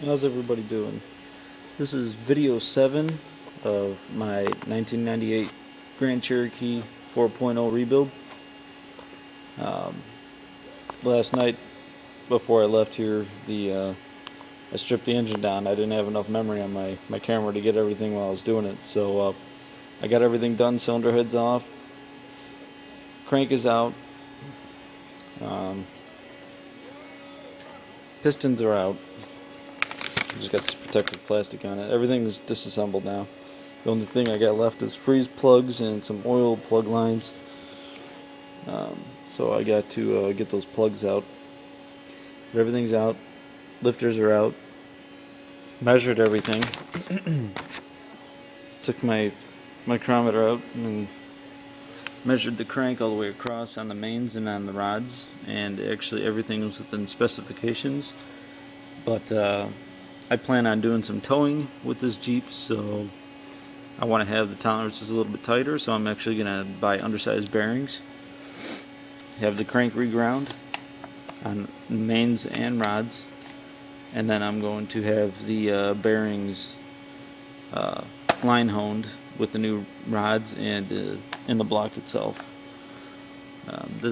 How's everybody doing? This is video 7 of my 1998 Grand Cherokee 4.0 rebuild. Um, Last night, before I left here, I stripped the engine down. I didn't have enough memory on my camera to get everything while I was doing it. So I got everything done. Cylinder head's off. Crank is out. Um, Pistons are out. Just got this protective plastic on it. Everything's disassembled now. The only thing I got left is freeze plugs and some oil plug lines. So I got to get those plugs out. But everything's out. Lifters are out. Measured everything. Took my micrometer out and measured the crank all the way across on the mains and on the rods. And actually everything was within specifications. But I plan on doing some towing with this Jeep, so I want to have the tolerances a little bit tighter, so I'm actually going to buy undersized bearings, have the crank reground on mains and rods, and then I'm going to have the bearings line honed with the new rods and in the block itself.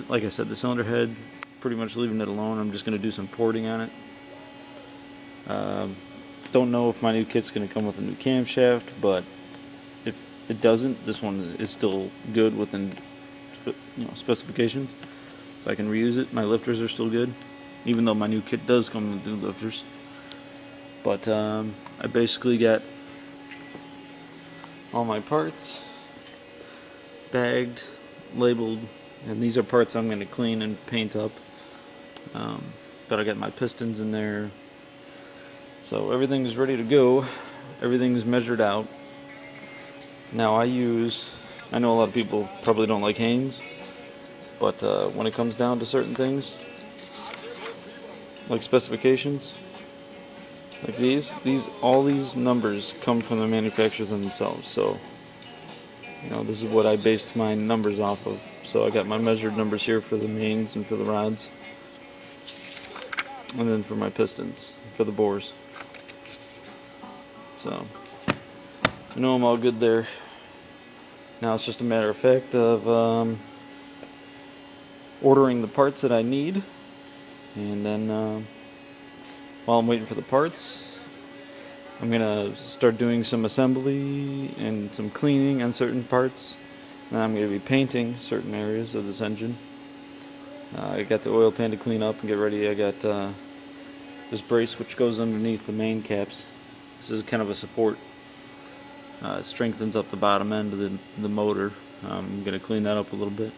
Like I said, the cylinder head, pretty much leaving it alone. I'm just going to do some porting on it. Don't know if my new kit's going to come with a new camshaft, but if it doesn't, this one is still good within specifications, so I can reuse it. My lifters are still good, even though my new kit does come with new lifters. But I basically got all my parts bagged, labeled, and these are parts I'm going to clean and paint up. But I got my pistons in there. So everything is ready to go. Everything is measured out. Now I know a lot of people probably don't like Haynes, but when it comes down to certain things, like specifications, like all these numbers come from the manufacturers themselves. So, this is what I based my numbers off of. So I got my measured numbers here for the mains and for the rods, and then for my pistons, for the bores. So, I know I'm all good there. Now it's just a matter of fact of ordering the parts that I need, and then while I'm waiting for the parts, I'm gonna start doing some assembly and some cleaning on certain parts. And I'm gonna be painting certain areas of this engine. I got the oil pan to clean up and get ready. I got this brace which goes underneath the main caps. This is kind of a support. It strengthens up the bottom end of the motor. I'm going to clean that up a little bit.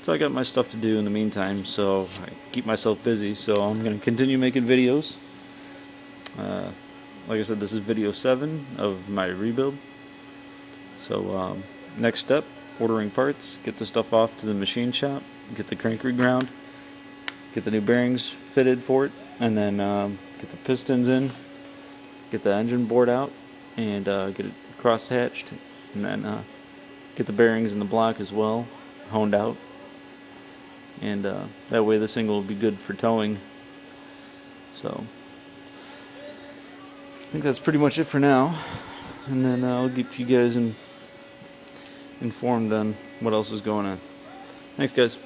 So I got my stuff to do in the meantime, so I keep myself busy. So I'm going to continue making videos. Like I said, this is video 7 of my rebuild. So next step, ordering parts, get the stuff off to the machine shop, get the crank reground, get the new bearings fitted for it, and then get the pistons in, get the engine board out, and get it cross-hatched, and then get the bearings in the block as well honed out, and that way this thing will be good for towing. So I think that's pretty much it for now, and then I'll keep you guys informed on what else is going on. Thanks, guys.